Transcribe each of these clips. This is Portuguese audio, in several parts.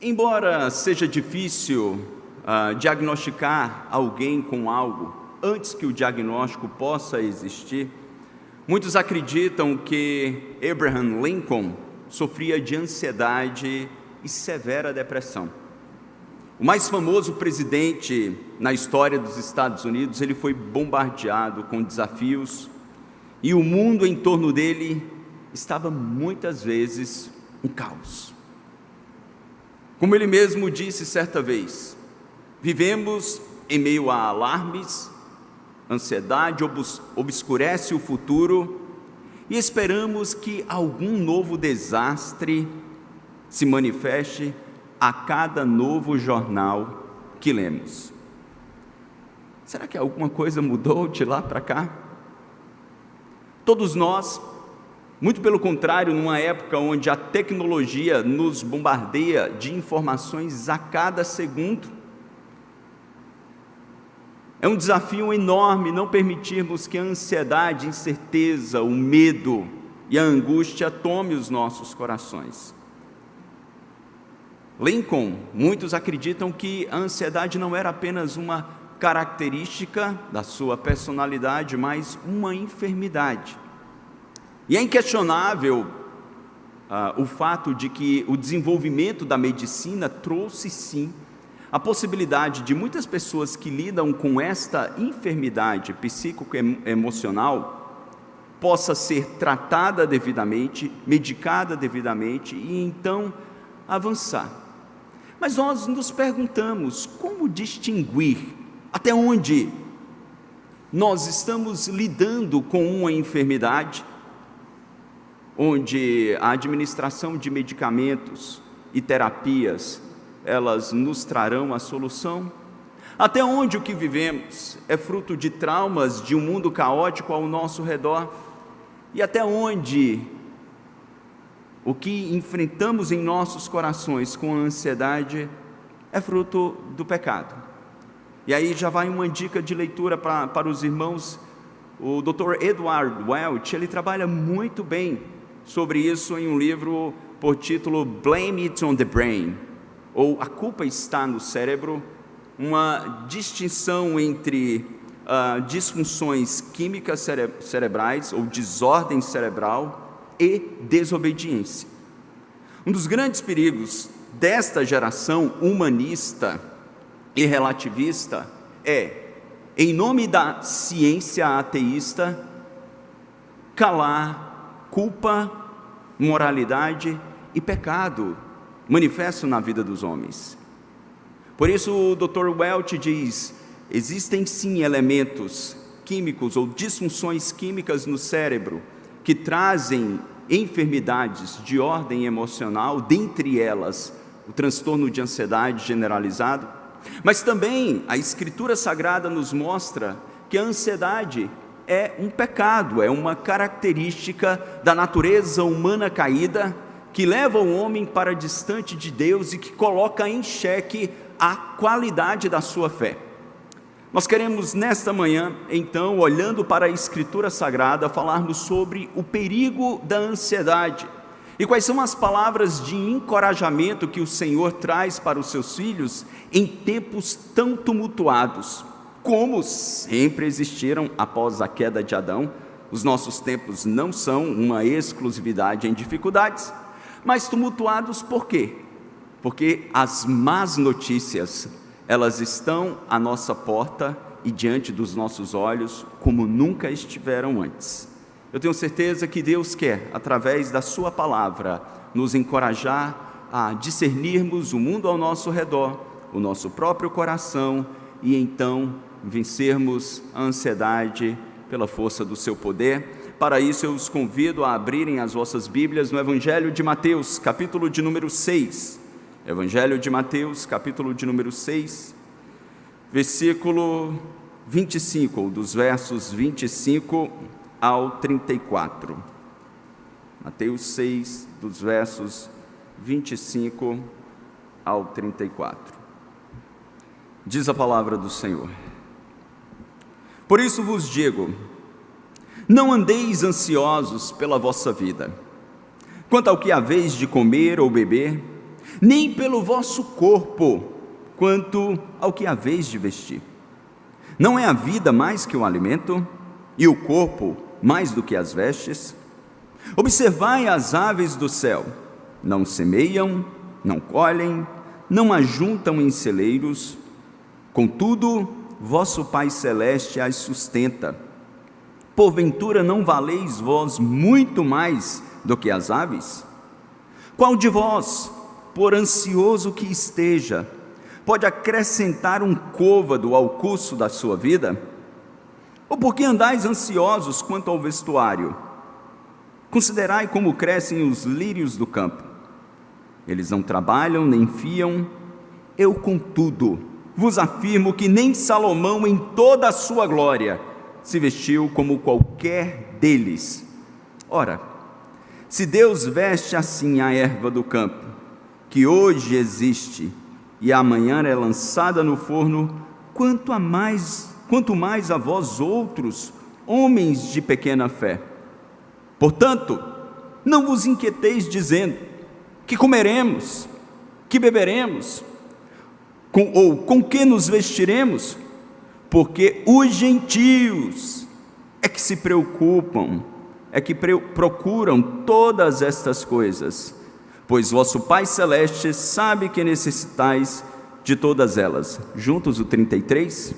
Embora seja difícil diagnosticar alguém com algo antes que o diagnóstico possa existir, muitos acreditam que Abraham Lincoln sofria de ansiedade e severa depressão. O mais famoso presidente na história dos Estados Unidos, ele foi bombardeado com desafios e o mundo em torno dele estava muitas vezes um caos. Como ele mesmo disse certa vez, vivemos em meio a alarmes, ansiedade obscurece o futuro e esperamos que algum novo desastre se manifeste a cada novo jornal que lemos. Será que alguma coisa mudou de lá para cá? Todos nós, muito pelo contrário, numa época onde a tecnologia nos bombardeia de informações a cada segundo, é um desafio enorme não permitirmos que a ansiedade, a incerteza, o medo e a angústia tome os nossos corações. Lincoln, muitos acreditam que a ansiedade não era apenas uma característica da sua personalidade, mas uma enfermidade. E é inquestionável o fato de que o desenvolvimento da medicina trouxe sim a possibilidade de muitas pessoas que lidam com esta enfermidade psíquico-emocional possa ser tratada devidamente, medicada devidamente e então avançar. Mas nós nos perguntamos como distinguir até onde nós estamos lidando com uma enfermidade onde a administração de medicamentos e terapias elas nos trarão a solução? Até onde o que vivemos é fruto de traumas de um mundo caótico ao nosso redor? E até onde o que enfrentamos em nossos corações com a ansiedade é fruto do pecado? E aí já vai uma dica de leitura para os irmãos. O Dr. Edward Welch, ele trabalha muito bem sobre isso em um livro por título Blame It on the Brain, ou A Culpa Está no Cérebro, uma distinção entre disfunções químicas cerebrais, ou desordem cerebral, e desobediência. Um dos grandes perigos desta geração humanista e relativista é, em nome da ciência ateísta, calar culpa, moralidade e pecado manifesto na vida dos homens. Por isso o Dr. Welch diz, existem sim elementos químicos ou disfunções químicas no cérebro que trazem enfermidades de ordem emocional, dentre elas o transtorno de ansiedade generalizado, mas também a Escritura Sagrada nos mostra que a ansiedade é um pecado, é uma característica da natureza humana caída, que leva o homem para distante de Deus e que coloca em xeque a qualidade da sua fé. Nós queremos nesta manhã, então, olhando para a Escritura Sagrada, falarmos sobre o perigo da ansiedade e quais são as palavras de encorajamento que o Senhor traz para os seus filhos em tempos tão tumultuados, como sempre existiram após a queda de Adão. Os nossos tempos não são uma exclusividade em dificuldades, mas tumultuados por quê? Porque as más notícias, elas estão à nossa porta e diante dos nossos olhos como nunca estiveram antes. Eu tenho certeza que Deus quer, através da sua palavra, nos encorajar a discernirmos o mundo ao nosso redor, o nosso próprio coração e então vencermos a ansiedade pela força do seu poder. Para isso eu os convido a abrirem as vossas Bíblias no Evangelho de Mateus, capítulo de número 6. Evangelho de Mateus, capítulo de número 6, versículo 25, ou dos versos 25 ao 34. Mateus 6, dos versos 25 ao 34. Diz a palavra do Senhor: Por isso vos digo, não andeis ansiosos pela vossa vida, quanto ao que haveis de comer ou beber, nem pelo vosso corpo, quanto ao que haveis de vestir. Não é a vida mais que o alimento, e o corpo mais do que as vestes? Observai as aves do céu, não semeiam, não colhem, não ajuntam em celeiros, contudo, vosso Pai Celeste as sustenta. Porventura não valeis vós muito mais do que as aves? Qual de vós, por ansioso que esteja, pode acrescentar um côvado ao curso da sua vida? Ou por que andais ansiosos quanto ao vestuário? Considerai como crescem os lírios do campo. Eles não trabalham nem fiam. Eu, contudo, vos afirmo que nem Salomão, em toda a sua glória, se vestiu como qualquer deles. Ora, se Deus veste assim a erva do campo, que hoje existe e amanhã é lançada no forno, quanto mais a vós outros, homens de pequena fé. Portanto, não vos inquieteis dizendo: que comeremos, que beberemos, ou com que nos vestiremos? Porque os gentios é que se preocupam, é que procuram todas estas coisas, pois vosso Pai Celeste sabe que necessitais de todas elas. Juntos o 33.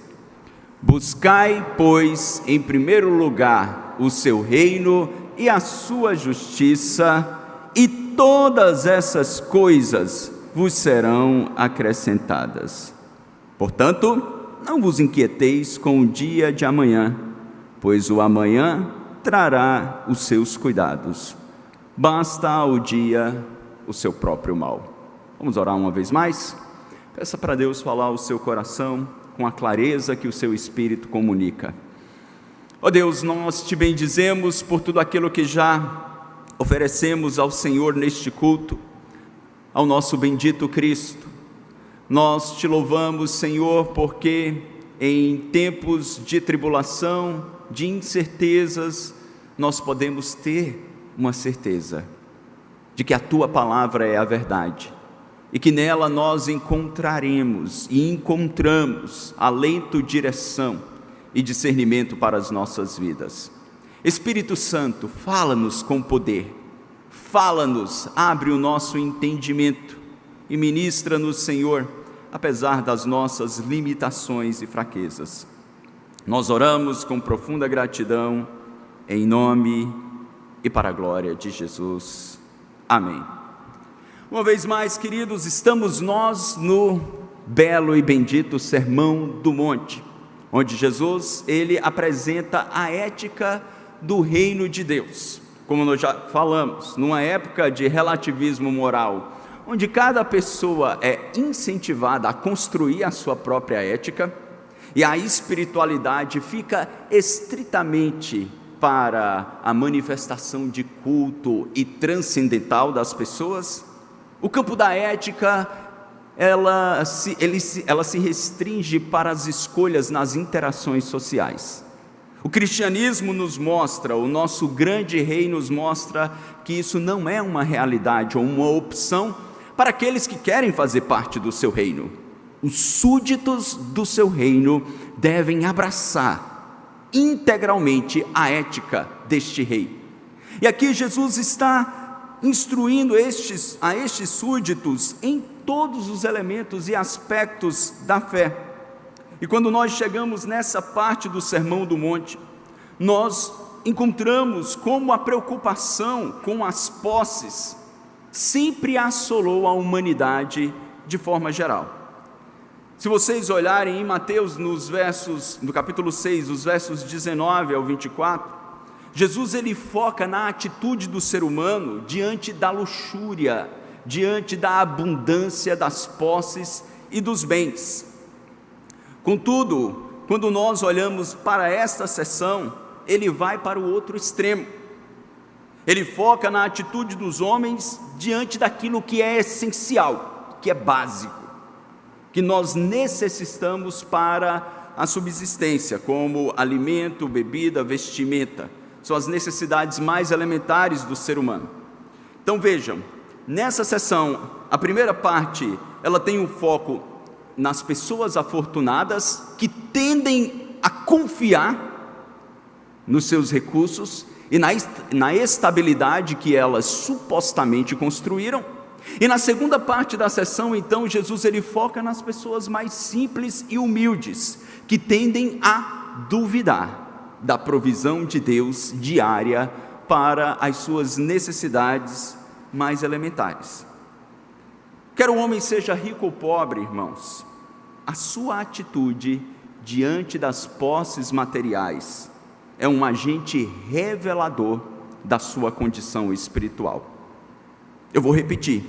Buscai, pois, em primeiro lugar o seu reino e a sua justiça, e todas essas coisas vos serão acrescentadas. Portanto, não vos inquieteis com o dia de amanhã, pois o amanhã trará os seus cuidados. Basta ao dia o seu próprio mal. Vamos orar uma vez mais? Peça para Deus falar ao seu coração com a clareza que o seu Espírito comunica. Ó Deus, nós te bendizemos por tudo aquilo que já oferecemos ao Senhor neste culto, ao nosso bendito Cristo. Nós te louvamos, Senhor, porque em tempos de tribulação, de incertezas, nós podemos ter uma certeza de que a Tua palavra é a verdade, e que nela nós encontraremos e encontramos alento, direção e discernimento para as nossas vidas. Espírito Santo, fala-nos com poder, fala-nos, abre o nosso entendimento e ministra-nos, Senhor, apesar das nossas limitações e fraquezas. Nós oramos com profunda gratidão, em nome e para a glória de Jesus. Amém. Uma vez mais, queridos, estamos nós no belo e bendito Sermão do Monte, onde Jesus, ele apresenta a ética do reino de Deus. Como nós já falamos, numa época de relativismo moral, onde cada pessoa é incentivada a construir a sua própria ética, e a espiritualidade fica estritamente para a manifestação de culto e transcendental das pessoas, o campo da ética, ela se restringe para as escolhas nas interações sociais. O cristianismo nos mostra, o nosso grande rei nos mostra que isso não é uma realidade ou uma opção para aqueles que querem fazer parte do seu reino. Os súditos do seu reino devem abraçar integralmente a ética deste rei. E aqui Jesus está instruindo a estes súditos em todos os elementos e aspectos da fé. E quando nós chegamos nessa parte do Sermão do Monte, nós encontramos como a preocupação com as posses sempre assolou a humanidade de forma geral. Se vocês olharem em Mateus, no capítulo 6, os versos 19 ao 24, Jesus ele foca na atitude do ser humano diante da luxúria, diante da abundância das posses e dos bens. Contudo, quando nós olhamos para esta seção, ele vai para o outro extremo. Ele foca na atitude dos homens diante daquilo que é essencial, que é básico, que nós necessitamos para a subsistência, como alimento, bebida, vestimenta. São as necessidades mais elementares do ser humano. Então vejam, nessa sessão, a primeira parte, ela tem um foco nas pessoas afortunadas que tendem a confiar nos seus recursos e na estabilidade que elas supostamente construíram. E na segunda parte da sessão, então, Jesus ele foca nas pessoas mais simples e humildes, que tendem a duvidar da provisão de Deus diária para as suas necessidades mais elementares. Quer o homem seja rico ou pobre, irmãos, a sua atitude diante das posses materiais é um agente revelador da sua condição espiritual. Eu vou repetir: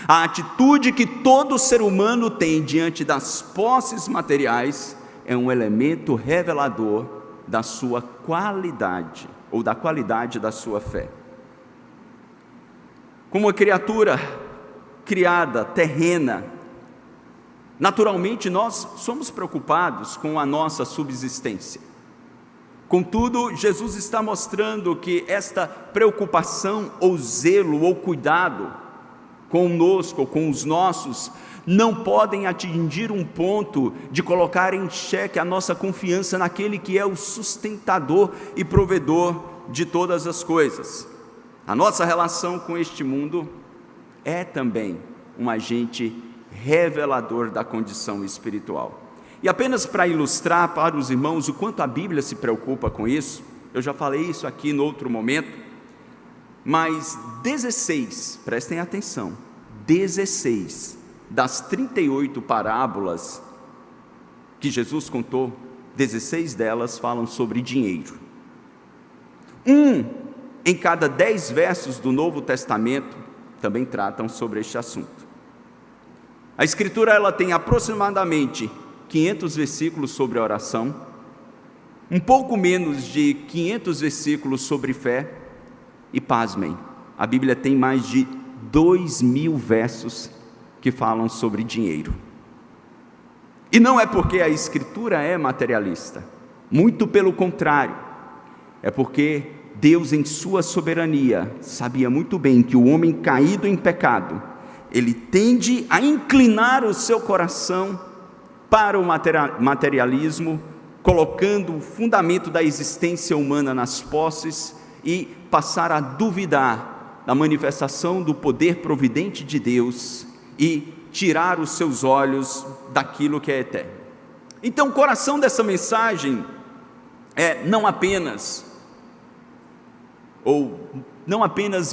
a atitude que todo ser humano tem diante das posses materiais é um elemento revelador da sua qualidade, ou da qualidade da sua fé. Como uma criatura criada, terrena, naturalmente nós somos preocupados com a nossa subsistência. Contudo, Jesus está mostrando que esta preocupação, ou zelo, ou cuidado conosco, ou com os nossos, não podem atingir um ponto de colocar em xeque a nossa confiança naquele que é o sustentador e provedor de todas as coisas. A nossa relação com este mundo é também um agente revelador da condição espiritual. E apenas para ilustrar para os irmãos o quanto a Bíblia se preocupa com isso, eu já falei isso aqui em outro momento, mas 16, prestem atenção, 16 das 38 parábolas que Jesus contou, 16 delas falam sobre dinheiro. Em cada 10 versos do Novo Testamento também tratam sobre este assunto. A Escritura ela tem aproximadamente 500 versículos sobre oração, um pouco menos de 500 versículos sobre fé, e pasmem, a Bíblia tem mais de 2.000 versos que falam sobre dinheiro. E não é porque a Escritura é materialista, muito pelo contrário, é porque Deus em sua soberania sabia muito bem que o homem caído em pecado, ele tende a inclinar o seu coração para o materialismo, colocando o fundamento da existência humana nas posses e passar a duvidar da manifestação do poder providente de Deus e tirar os seus olhos daquilo que é eterno. Então o coração dessa mensagem é não apenas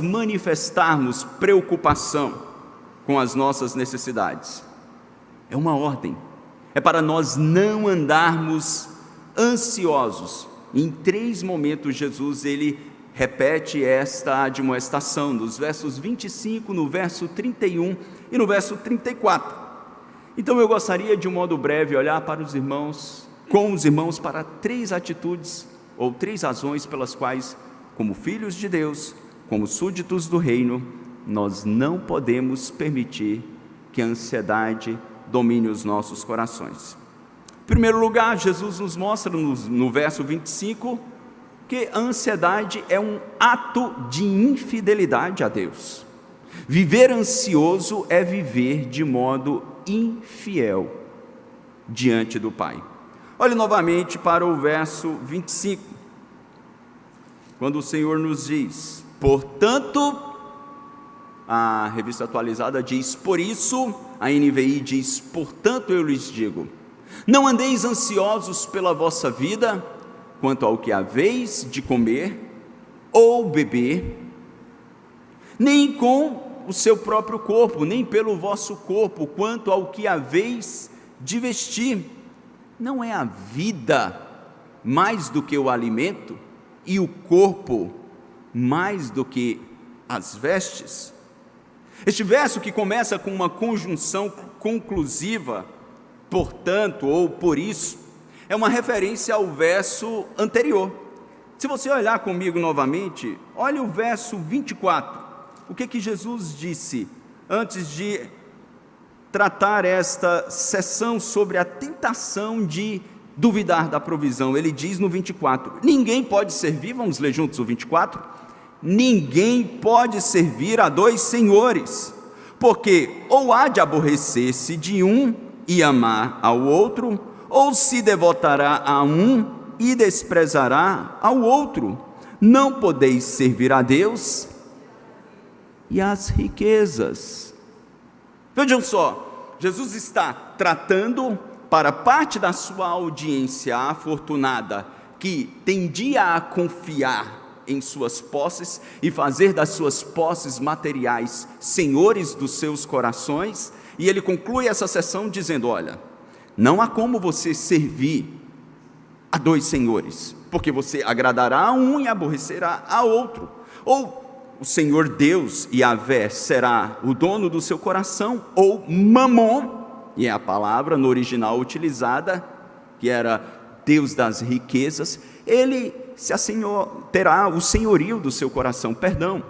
manifestarmos preocupação com as nossas necessidades, é uma ordem, é para nós não andarmos ansiosos. Em 3 momentos Jesus ele repete esta admoestação, nos versos 25, no verso 31 e no verso 34. Então eu gostaria de um modo breve olhar para os irmãos, com os irmãos, para 3 atitudes ou 3 razões pelas quais, como filhos de Deus, como súditos do reino, nós não podemos permitir que a ansiedade domine os nossos corações. Em primeiro lugar, Jesus nos mostra no verso 25 que a ansiedade é um ato de infidelidade a Deus. Viver ansioso é viver de modo infiel diante do Pai. Olhe novamente para o verso 25, quando o Senhor nos diz: portanto, a Revista Atualizada diz por isso, a NVI diz portanto eu lhes digo, não andeis ansiosos pela vossa vida, quanto ao que haveis de comer ou beber, nem com o seu próprio corpo, nem pelo vosso corpo, quanto ao que haveis de vestir. Não é a vida mais do que o alimento, e o corpo mais do que as vestes? Este verso, que começa com uma conjunção conclusiva, portanto, ou por isso, é uma referência ao verso anterior. Se você olhar comigo novamente, olhe o verso 24, o que Jesus disse antes de tratar esta sessão sobre a tentação de duvidar da provisão. Ele diz no 24, ninguém pode servir, vamos ler juntos o 24, ninguém pode servir a dois senhores, porque ou há de aborrecer-se de um e amar ao outro, ou se devotará a um e desprezará ao outro. Não podeis servir a Deus e às riquezas. Vejam só, Jesus está tratando para parte da sua audiência afortunada, que tendia a confiar em suas posses e fazer das suas posses materiais senhores dos seus corações, e ele conclui essa sessão dizendo: olha, não há como você servir a dois senhores, porque você agradará a um e aborrecerá a outro. Ou o Senhor Deus, Yahvé, será o dono do seu coração, ou Mamon, e é a palavra no original utilizada, que era Deus das riquezas, ele terá o senhorio do seu coração, perdão.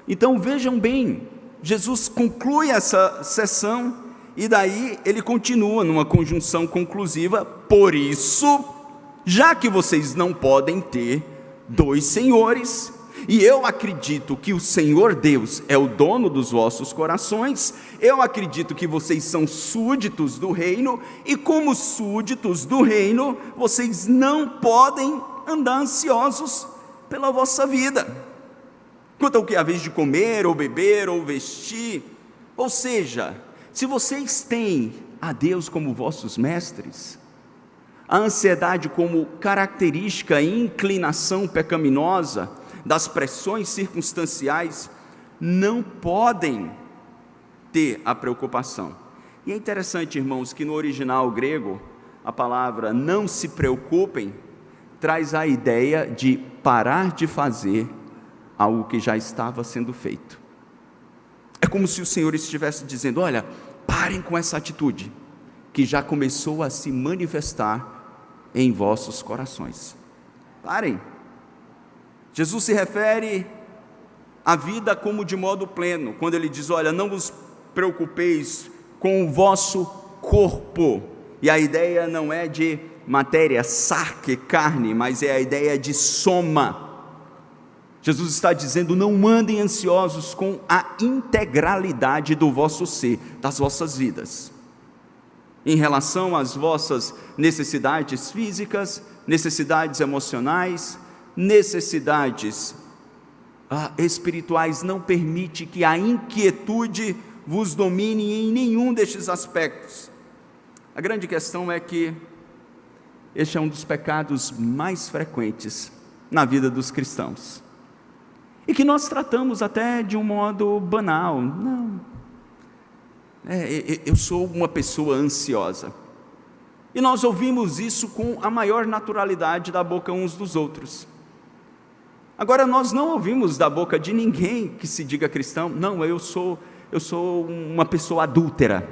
Então vejam bem, Jesus conclui essa sessão, e daí ele continua numa conjunção conclusiva: por isso, já que vocês não podem ter dois senhores, e eu acredito que o Senhor Deus é o dono dos vossos corações, eu acredito que vocês são súditos do reino, e como súditos do reino, vocês não podem andar ansiosos pela vossa vida, quanto ao que é a vez de comer, ou beber, ou vestir. Ou seja, se vocês têm a Deus como vossos mestres, a ansiedade como característica e inclinação pecaminosa das pressões circunstanciais, não podem ter a preocupação. E é interessante, irmãos, que no original grego, a palavra não se preocupem traz a ideia de parar de fazer algo que já estava sendo feito. É como se o Senhor estivesse dizendo: olha, parem com essa atitude, que já começou a se manifestar em vossos corações. Parem. Jesus se refere à vida como de modo pleno, quando ele diz: olha, não vos preocupeis com o vosso corpo, e a ideia não é de matéria, sarque, carne, mas é a ideia de soma. Jesus está dizendo: não andem ansiosos com a integralidade do vosso ser, das vossas vidas, em relação às vossas necessidades físicas, necessidades emocionais, necessidades espirituais. Não permite que a inquietude vos domine em nenhum destes aspectos. A grande questão é que este é um dos pecados mais frequentes na vida dos cristãos, e que nós tratamos até de um modo banal. Não, eu sou uma pessoa ansiosa, e nós ouvimos isso com a maior naturalidade da boca uns dos outros. Agora, nós não ouvimos da boca de ninguém que se diga cristão: não, eu sou uma pessoa adúltera,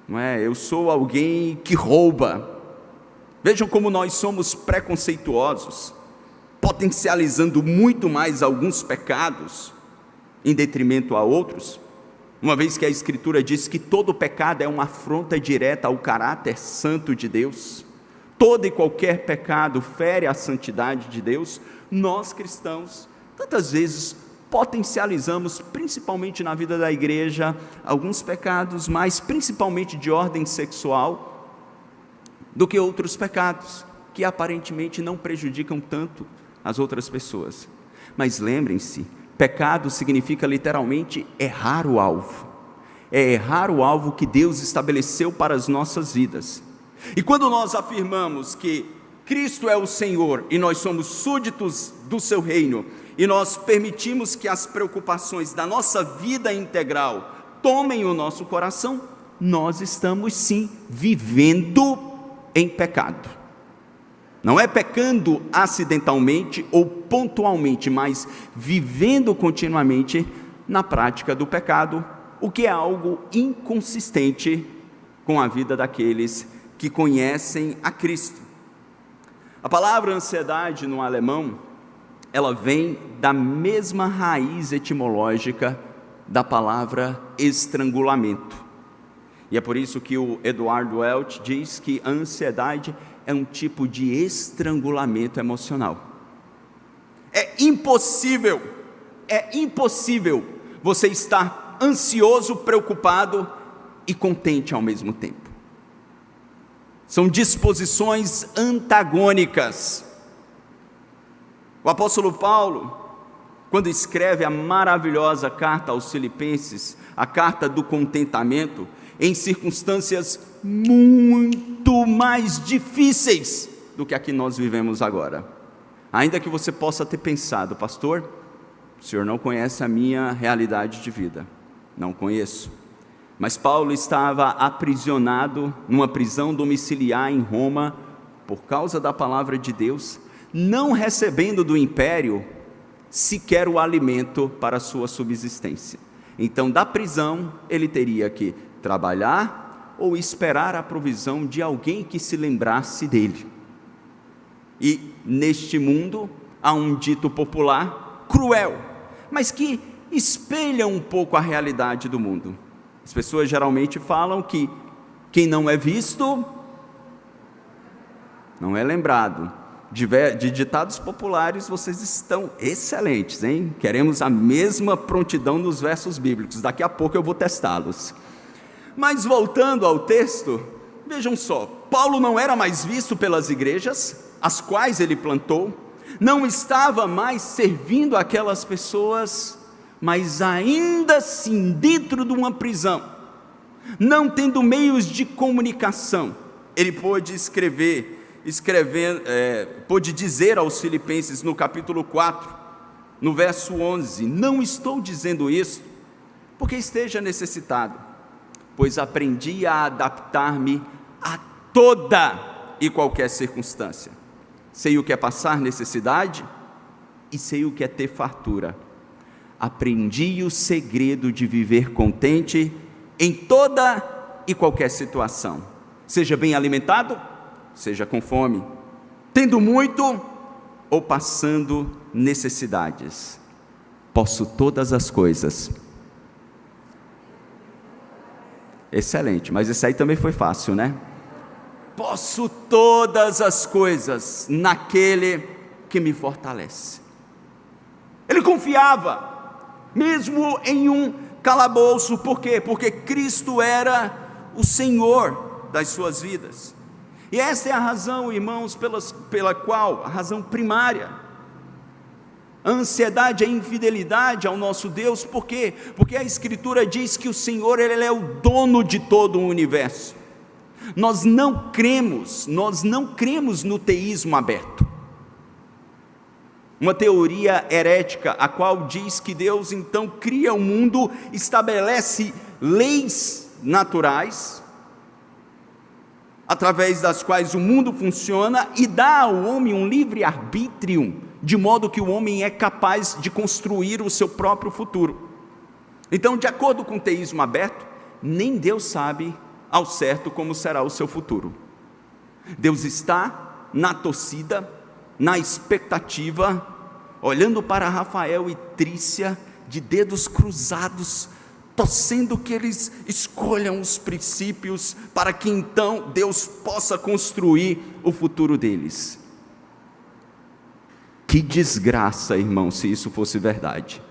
não é? Eu sou alguém que rouba. Vejam como nós somos preconceituosos, potencializando muito mais alguns pecados em detrimento a outros, uma vez que a Escritura diz que todo pecado é uma afronta direta ao caráter santo de Deus. Todo e qualquer pecado fere a santidade de Deus. Nós cristãos, tantas vezes, potencializamos, principalmente na vida da igreja, alguns pecados, mas principalmente de ordem sexual, do que outros pecados, que aparentemente não prejudicam tanto as outras pessoas. Mas lembrem-se, pecado significa literalmente errar o alvo. É errar o alvo que Deus estabeleceu para as nossas vidas. E quando nós afirmamos que Cristo é o Senhor e nós somos súditos do seu reino, e nós permitimos que as preocupações da nossa vida integral tomem o nosso coração, nós estamos sim vivendo em pecado. Não é pecando acidentalmente ou pontualmente, mas vivendo continuamente na prática do pecado, o que é algo inconsistente com a vida daqueles que conhecem a Cristo. A palavra ansiedade no alemão, ela vem da mesma raiz etimológica da palavra estrangulamento. E é por isso que o Edward Welch diz que a ansiedade é um tipo de estrangulamento emocional. É impossível você estar ansioso, preocupado e contente ao mesmo tempo. São disposições antagônicas. O apóstolo Paulo, quando escreve a maravilhosa carta aos Filipenses, a carta do contentamento, em circunstâncias muito mais difíceis do que a que nós vivemos agora. Ainda que você possa ter pensado, pastor, o senhor não conhece a minha realidade de vida. Não conheço. Mas Paulo estava aprisionado numa prisão domiciliar em Roma, por causa da palavra de Deus, não recebendo do império sequer o alimento para a sua subsistência. Então, da prisão, ele teria que trabalhar ou esperar a provisão de alguém que se lembrasse dele. E neste mundo há um dito popular cruel, mas que espelha um pouco a realidade do mundo. As pessoas geralmente falam que quem não é visto não é lembrado. De ditados populares vocês estão excelentes, hein? Queremos a mesma prontidão nos versos bíblicos, daqui a pouco eu vou testá-los. Mas voltando ao texto, vejam só, Paulo não era mais visto pelas igrejas, as quais ele plantou, não estava mais servindo aquelas pessoas, mas ainda assim dentro de uma prisão, não tendo meios de comunicação, ele pôde pôde dizer aos Filipenses no capítulo 4, no verso 11, não estou dizendo isso porque esteja necessitado, pois aprendi a adaptar-me a toda e qualquer circunstância. Sei o que é passar necessidade e sei o que é ter fartura. Aprendi o segredo de viver contente em toda e qualquer situação. Seja bem alimentado, seja com fome, tendo muito ou passando necessidades. Posso todas as coisas. Excelente, mas esse aí também foi fácil, né? Posso todas as coisas naquele que me fortalece. Ele confiava, mesmo em um calabouço, por quê? Porque Cristo era o Senhor das suas vidas. E essa é a razão, irmãos, pela qual, a razão primária, a ansiedade, a infidelidade ao nosso Deus, por quê? Porque a Escritura diz que o Senhor, Ele é o dono de todo o universo. Nós não cremos no teísmo aberto. Uma teoria herética, a qual diz que Deus então cria o mundo, estabelece leis naturais, através das quais o mundo funciona, e dá ao homem um livre-arbítrio, de modo que o homem é capaz de construir o seu próprio futuro. Então, de acordo com o teísmo aberto, nem Deus sabe ao certo como será o seu futuro. Deus está na torcida, na expectativa, olhando para Rafael e Trícia, de dedos cruzados, torcendo que eles escolham os princípios, para que então Deus possa construir o futuro deles. Que desgraça, irmão, se isso fosse verdade.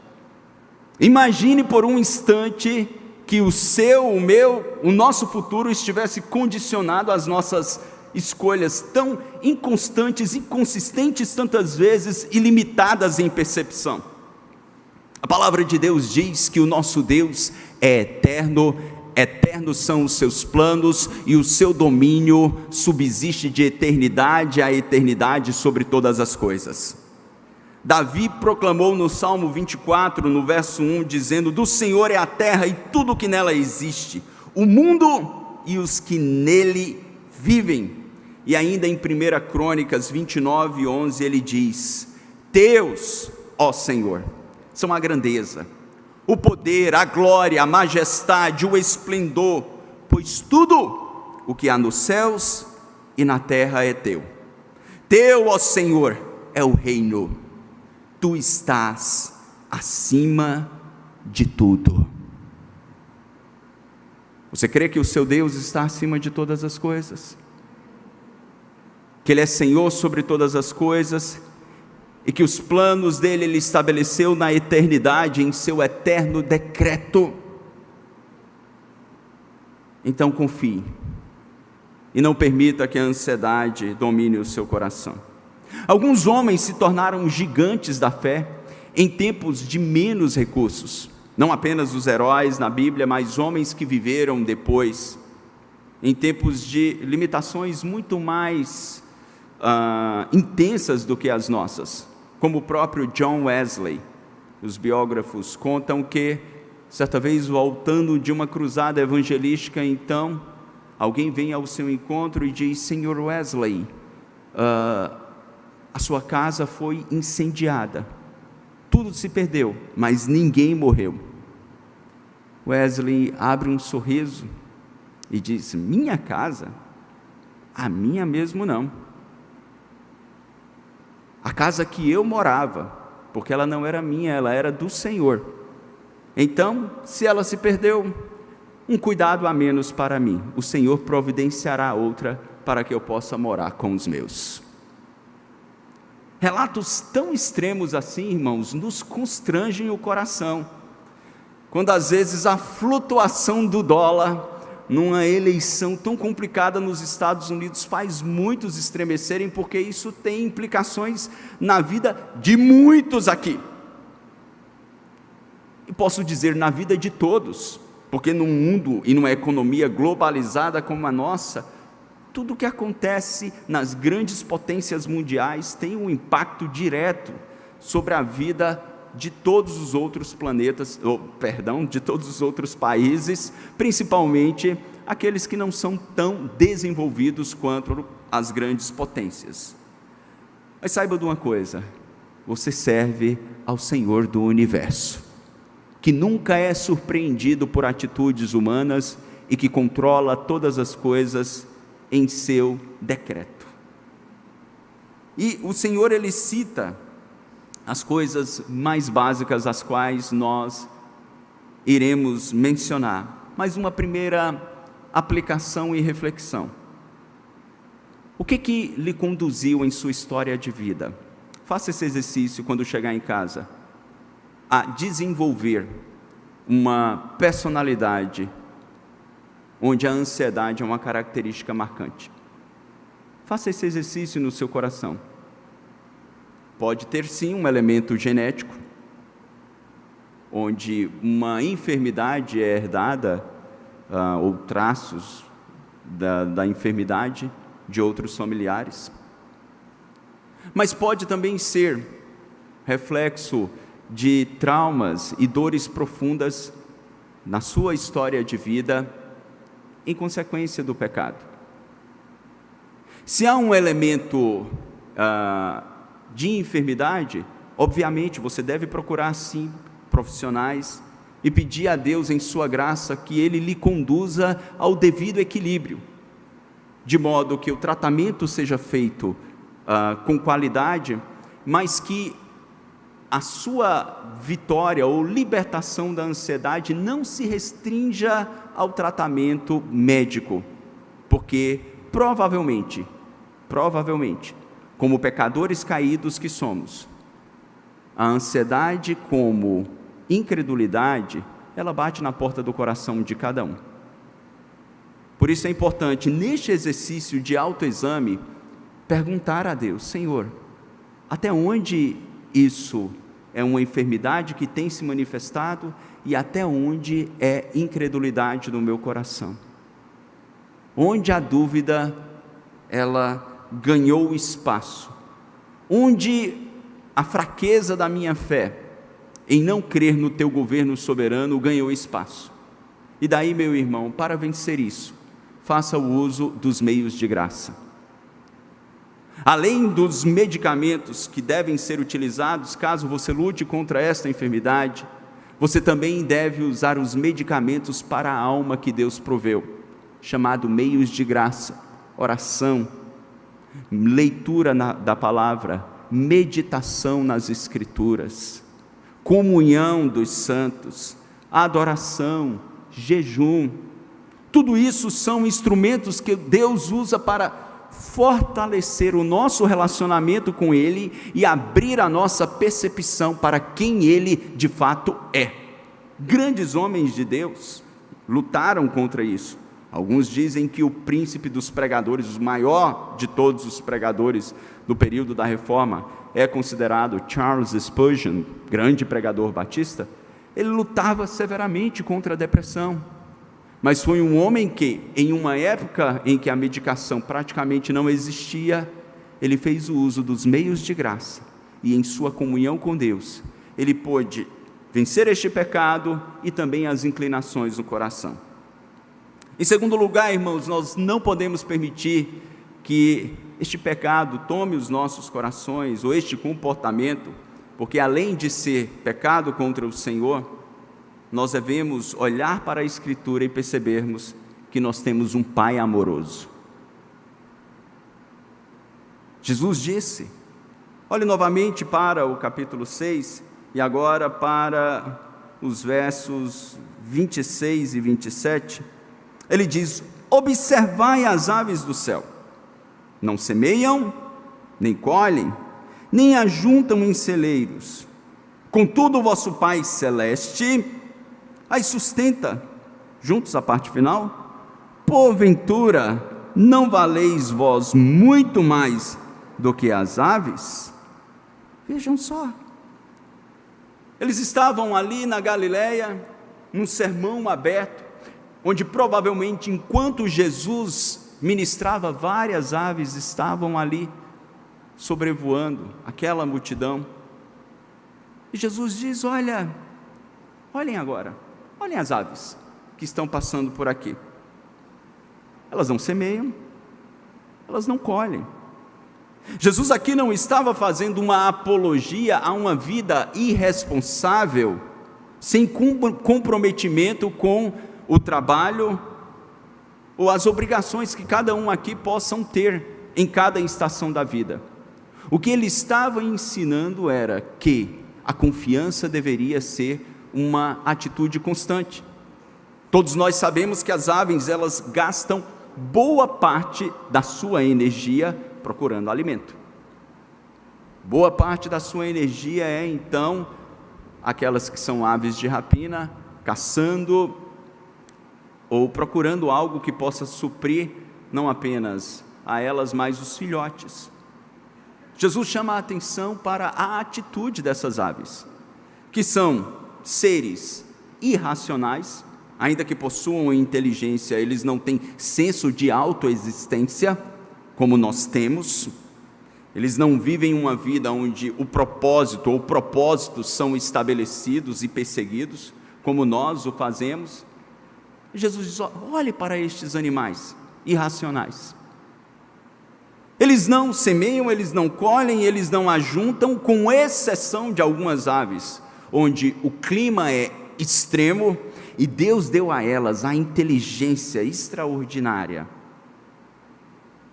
Imagine por um instante que o nosso futuro estivesse condicionado às nossas escolhas tão inconstantes, inconsistentes tantas vezes e limitadas em percepção. A palavra de Deus diz que o nosso Deus é eterno, eternos são os seus planos e o seu domínio subsiste de eternidade a eternidade sobre todas as coisas. Davi proclamou no Salmo 24, no verso 1, dizendo: do Senhor é a terra e tudo o que nela existe, o mundo e os que nele vivem. E ainda em 1 Crônicas 29, 11, ele diz: Teus, ó Senhor, são a grandeza, o poder, a glória, a majestade, o esplendor, pois tudo o que há nos céus e na terra é teu. Teu, ó Senhor, é o reino. Tu estás acima de tudo. Você crê que o seu Deus está acima de todas as coisas? Que Ele é Senhor sobre todas as coisas? e que os planos dele ele estabeleceu na eternidade, em seu eterno decreto. Então confie, e não permita que a ansiedade domine o seu coração. Alguns homens se tornaram gigantes da fé em tempos de menos recursos, não apenas os heróis na Bíblia, mas homens que viveram depois, em tempos de limitações muito mais intensas do que as nossas, como o próprio John Wesley. Os biógrafos contam que, certa vez, voltando de uma cruzada evangelística, então, alguém vem ao seu encontro e diz: Senhor Wesley, a sua casa foi incendiada, tudo se perdeu, mas ninguém morreu. Wesley abre um sorriso e diz: minha casa? A minha mesmo não. A casa que eu morava, porque ela não era minha, ela era do Senhor. Então, se ela se perdeu, um cuidado a menos para mim. O Senhor providenciará outra para que eu possa morar com os meus. Relatos tão extremos assim, irmãos, nos constrangem o coração. Quando às vezes a flutuação do dólar, numa eleição tão complicada nos Estados Unidos, faz muitos estremecerem, porque isso tem implicações na vida de muitos aqui. E posso dizer, na vida de todos, porque num mundo e numa economia globalizada como a nossa, tudo o que acontece nas grandes potências mundiais tem um impacto direto sobre a vida de todos os outros planetas, de todos os outros países, principalmente aqueles que não são tão desenvolvidos quanto as grandes potências. Mas saiba de uma coisa: você serve ao Senhor do universo, que nunca é surpreendido por atitudes humanas e que controla todas as coisas em seu decreto. E o Senhor, ele cita as coisas mais básicas, as quais nós iremos mencionar, mas uma primeira aplicação e reflexão. O que lhe conduziu em sua história de vida? Faça esse exercício quando chegar em casa, a desenvolver uma personalidade onde a ansiedade é uma característica marcante. Faça esse exercício no seu coração. Pode ter sim um elemento genético, onde uma enfermidade é herdada, ou traços da enfermidade de outros familiares. Mas pode também ser reflexo de traumas e dores profundas na sua história de vida, em consequência do pecado. Se há um elemento de enfermidade, obviamente você deve procurar sim profissionais e pedir a Deus em sua graça que Ele lhe conduza ao devido equilíbrio, de modo que o tratamento seja feito com qualidade, mas que a sua vitória ou libertação da ansiedade não se restrinja ao tratamento médico, porque provavelmente, como pecadores caídos que somos, a ansiedade como incredulidade, ela bate na porta do coração de cada um. Por isso é importante, neste exercício de autoexame, perguntar a Deus: Senhor, até onde isso é uma enfermidade que tem se manifestado e até onde é incredulidade no meu coração? Onde a dúvida, ela ganhou espaço, onde a fraqueza da minha fé em não crer no teu governo soberano ganhou espaço. E daí, meu irmão, para vencer isso, faça o uso dos meios de graça. Além dos medicamentos que devem ser utilizados caso você lute contra esta enfermidade, você também deve usar os medicamentos para a alma que Deus proveu, chamado meios de graça: oração, leitura da palavra, meditação nas escrituras, comunhão dos santos, adoração, jejum. Tudo isso são instrumentos que Deus usa para fortalecer o nosso relacionamento com Ele e abrir a nossa percepção para quem Ele de fato é. Grandes homens de Deus lutaram contra isso. Alguns dizem que o príncipe dos pregadores, o maior de todos os pregadores do período da Reforma, é considerado Charles Spurgeon, grande pregador batista. Ele lutava severamente contra a depressão, mas foi um homem que, em uma época em que a medicação praticamente não existia, ele fez o uso dos meios de graça, e em sua comunhão com Deus, ele pôde vencer este pecado e também as inclinações no coração. Em segundo lugar, irmãos, nós não podemos permitir que este pecado tome os nossos corações, ou este comportamento, porque além de ser pecado contra o Senhor, nós devemos olhar para a Escritura e percebermos que nós temos um Pai amoroso. Jesus disse, olhe novamente para o capítulo 6, e agora para os versos 26 e 27, ele diz: observai as aves do céu, não semeiam, nem colhem, nem ajuntam em celeiros, contudo o vosso Pai Celeste as sustenta. Juntos a parte final: porventura não valeis vós muito mais do que as aves? Vejam só, eles estavam ali na Galileia, num sermão aberto, onde provavelmente enquanto Jesus ministrava, várias aves estavam ali sobrevoando aquela multidão, e Jesus diz: olhem agora, olhem as aves que estão passando por aqui, elas não semeiam, elas não colhem. Jesus aqui não estava fazendo uma apologia a uma vida irresponsável, sem comprometimento com o trabalho ou as obrigações que cada um aqui possam ter em cada estação da vida. O que ele estava ensinando era que a confiança deveria ser uma atitude constante. Todos nós sabemos que as aves, elas gastam boa parte da sua energia procurando alimento. Boa parte da sua energia é, então, aquelas que são aves de rapina, caçando ou procurando algo que possa suprir não apenas a elas, mas os filhotes. Jesus chama a atenção para a atitude dessas aves, que são seres irracionais, ainda que possuam inteligência, eles não têm senso de autoexistência, como nós temos. Eles não vivem uma vida onde o propósito ou propósitos são estabelecidos e perseguidos, como nós o fazemos. Jesus diz: olhe para estes animais irracionais. Eles não semeiam, eles não colhem, eles não ajuntam, com exceção de algumas aves, onde o clima é extremo, e Deus deu a elas a inteligência extraordinária,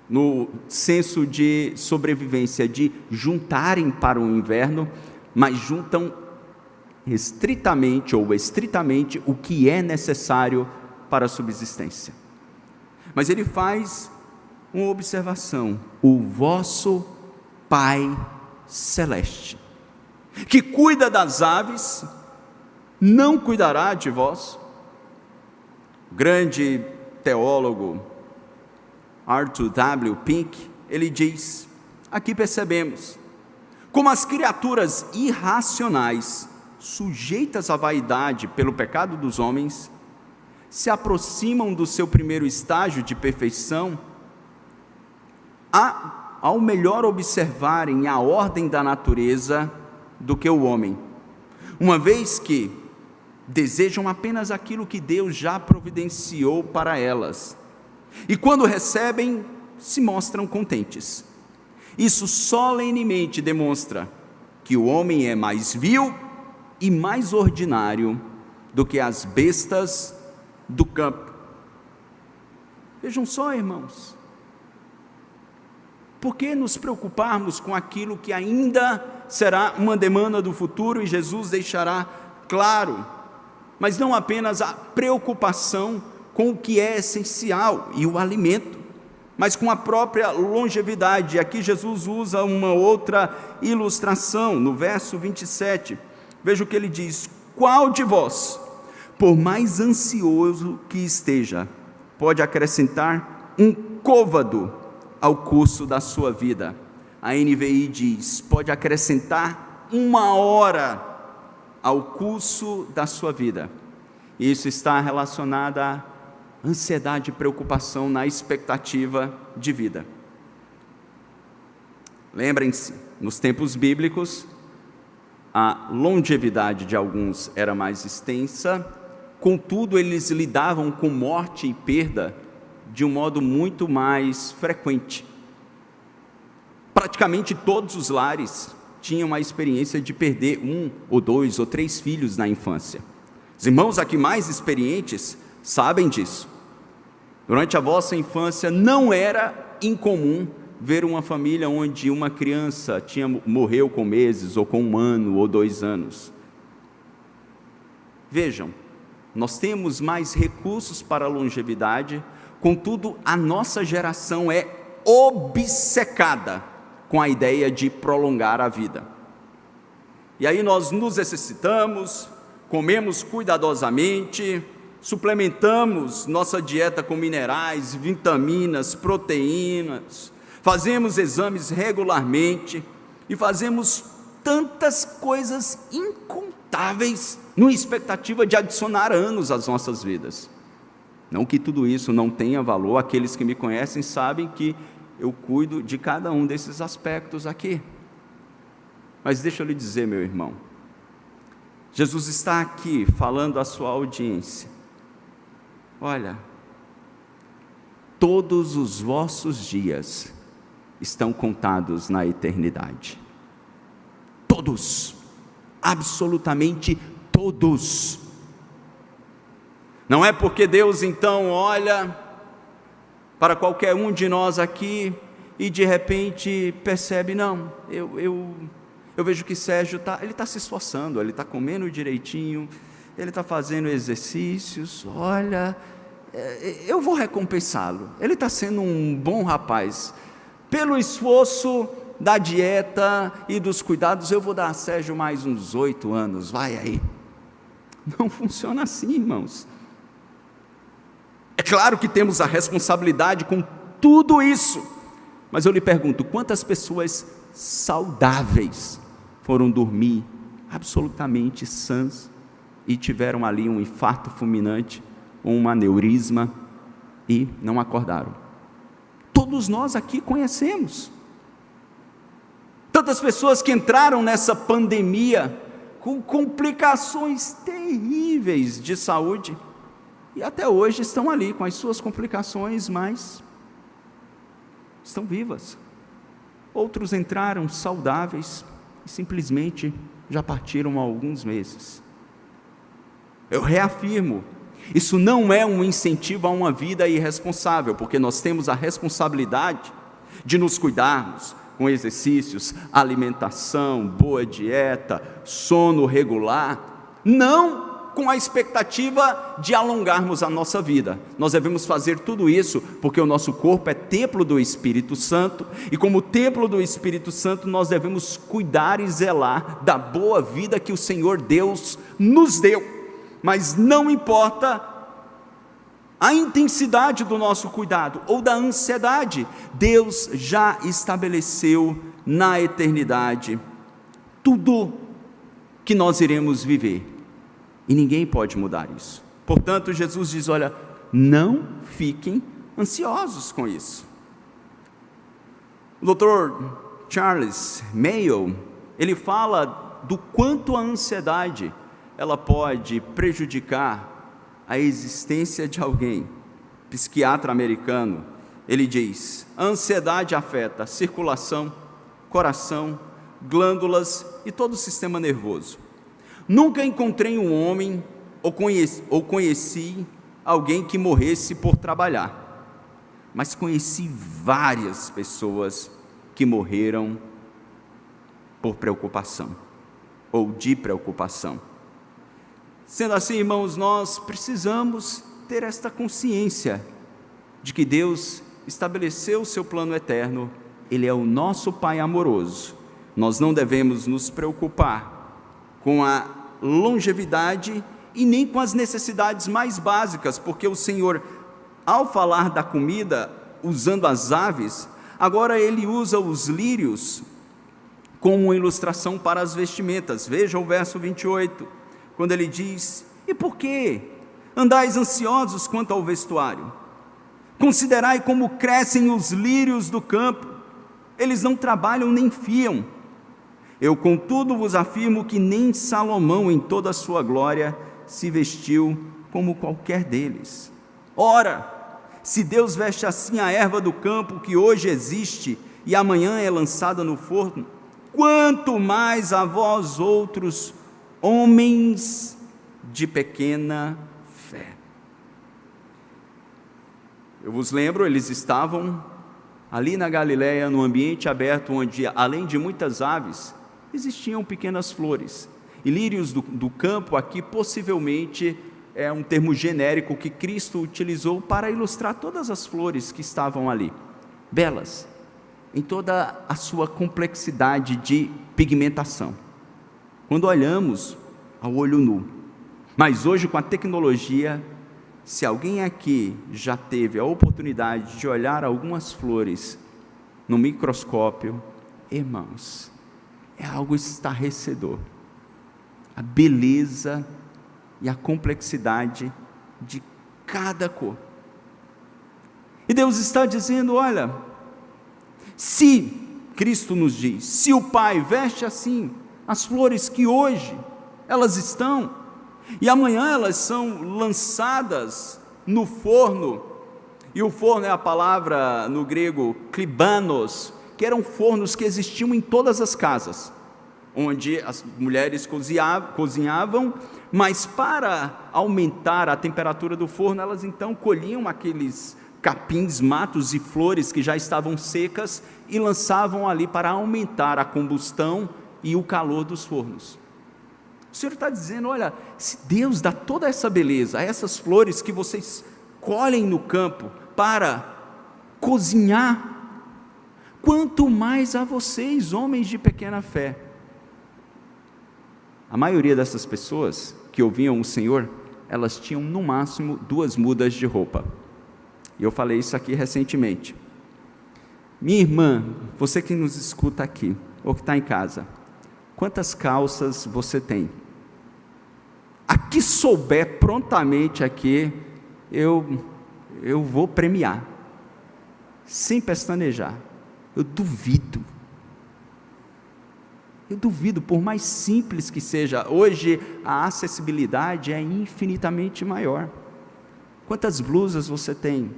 no senso de sobrevivência, de juntarem para o inverno, mas juntam estritamente o que é necessário para a subsistência. Mas ele faz uma observação: o vosso Pai Celeste, que cuida das aves, não cuidará de vós? O grande teólogo Arthur W. Pink, ele diz: aqui percebemos como as criaturas irracionais, sujeitas à vaidade pelo pecado dos homens, se aproximam do seu primeiro estágio de perfeição, ao melhor observarem a ordem da natureza do que o homem, uma vez que desejam apenas aquilo que Deus já providenciou para elas, e quando recebem, se mostram contentes. Isso solenemente demonstra que o homem é mais vil e mais ordinário do que as bestas do campo. Vejam só, irmãos, por que nos preocuparmos com aquilo que ainda será uma demanda do futuro, e Jesus deixará claro, mas não apenas a preocupação com o que é essencial, e o alimento. mas com a própria longevidade. Aqui Jesus usa uma outra ilustração, no verso 27, veja o que ele diz: qual de vós, por mais ansioso que esteja, pode acrescentar um côvado ao curso da sua vida? A NVI diz: pode acrescentar 1 hora ao curso da sua vida. Isso está relacionado à ansiedade e preocupação na expectativa de vida. Lembrem-se, nos tempos bíblicos, a longevidade de alguns era mais extensa, contudo eles lidavam com morte e perda de um modo muito mais frequente. Praticamente todos os lares tinham a experiência de perder 1 ou 2 ou 3 filhos na infância. Os irmãos aqui mais experientes sabem disso. Durante a vossa infância não era incomum ver uma família onde uma criança morreu com meses, ou com 1 ano, ou 2 anos. Vejam, nós temos mais recursos para a longevidade, contudo a nossa geração é obcecada com a ideia de prolongar a vida. E aí nós nos exercitamos, comemos cuidadosamente, suplementamos nossa dieta com minerais, vitaminas, proteínas, fazemos exames regularmente e fazemos tantas coisas incontáveis numa expectativa de adicionar anos às nossas vidas. Não que tudo isso não tenha valor, aqueles que me conhecem sabem que eu cuido de cada um desses aspectos aqui. Mas deixa eu lhe dizer, meu irmão, Jesus está aqui falando à sua audiência: olha, todos os vossos dias estão contados na eternidade. Todos, absolutamente todos. Não é porque Deus então olha para qualquer um de nós aqui e de repente percebe: não, eu vejo que Sérgio está se esforçando, ele está comendo direitinho, ele está fazendo exercícios, olha, eu vou recompensá-lo, ele está sendo um bom rapaz, pelo esforço da dieta e dos cuidados, eu vou dar a Sérgio mais uns 8 anos, vai aí. Não funciona assim, irmãos. É claro que temos a responsabilidade com tudo isso, mas eu lhe pergunto: quantas pessoas saudáveis foram dormir absolutamente sãs e tiveram ali um infarto fulminante ou um aneurisma e não acordaram? Todos nós aqui conhecemos tantas pessoas que entraram nessa pandemia com complicações terríveis de saúde e até hoje estão ali com as suas complicações, mas estão vivas. Outros entraram saudáveis e simplesmente já partiram há alguns meses. Eu reafirmo, isso não é um incentivo a uma vida irresponsável, porque nós temos a responsabilidade de nos cuidarmos com exercícios, alimentação, boa dieta, sono regular, não com a expectativa de alongarmos a nossa vida. Nós devemos fazer tudo isso porque o nosso corpo é templo do Espírito Santo, e como templo do Espírito Santo nós devemos cuidar e zelar da boa vida que o Senhor Deus nos deu. Mas não importa a intensidade do nosso cuidado ou da ansiedade, Deus já estabeleceu na eternidade tudo que nós iremos viver. E ninguém pode mudar isso. Portanto, Jesus diz: olha, não fiquem ansiosos com isso. O Dr. Charles Mayo, ele fala do quanto a ansiedade ela pode prejudicar a existência de alguém. Psiquiatra americano, ele diz: a ansiedade afeta a circulação, coração, glândulas e todo o sistema nervoso. Nunca encontrei um homem ou conheci alguém que morresse por trabalhar, mas conheci várias pessoas que morreram por preocupação ou de preocupação. Sendo assim, irmãos, nós precisamos ter esta consciência de que Deus estabeleceu o seu plano eterno, Ele é o nosso Pai amoroso. Nós não devemos nos preocupar com a longevidade e nem com as necessidades mais básicas, porque o Senhor, ao falar da comida, usando as aves, agora Ele usa os lírios como uma ilustração para as vestimentas. Veja o verso 28, quando Ele diz: e por que andais ansiosos quanto ao vestuário? Considerai como crescem os lírios do campo, eles não trabalham nem fiam. Eu, contudo, vos afirmo que nem Salomão, em toda a sua glória, se vestiu como qualquer deles. Ora, se Deus veste assim a erva do campo, que hoje existe e amanhã é lançada no forno, quanto mais a vós outros, homens de pequena fé. Eu vos lembro, eles estavam ali na Galileia, num ambiente aberto, onde, além de muitas aves, existiam pequenas flores. E lírios do campo aqui, possivelmente, é um termo genérico que Cristo utilizou para ilustrar todas as flores que estavam ali, belas, em toda a sua complexidade de pigmentação, quando olhamos ao olho nu. Mas hoje, com a tecnologia, se alguém aqui já teve a oportunidade de olhar algumas flores no microscópio, irmãos, é algo estarrecedor. A beleza e a complexidade de cada cor. E Deus está dizendo: olha, se Cristo nos diz, se o Pai veste assim as flores que hoje elas estão, e amanhã elas são lançadas no forno, e o forno é a palavra no grego klibanos, que eram fornos que existiam em todas as casas, onde as mulheres cozinhavam, mas para aumentar a temperatura do forno, elas então colhiam aqueles capins, matos e flores que já estavam secas e lançavam ali para aumentar a combustão e o calor dos fornos. O Senhor está dizendo: olha, se Deus dá toda essa beleza a essas flores que vocês colhem no campo para cozinhar, quanto mais a vocês, homens de pequena fé. A maioria dessas pessoas que ouviam o Senhor, elas tinham no máximo 2 mudas de roupa. E eu falei isso aqui recentemente. Minha irmã, você que nos escuta aqui, ou que está em casa, quantas calças você tem? A que souber prontamente aqui, eu vou premiar, sem pestanejar. Eu duvido, por mais simples que seja. Hoje a acessibilidade é infinitamente maior. Quantas blusas você tem?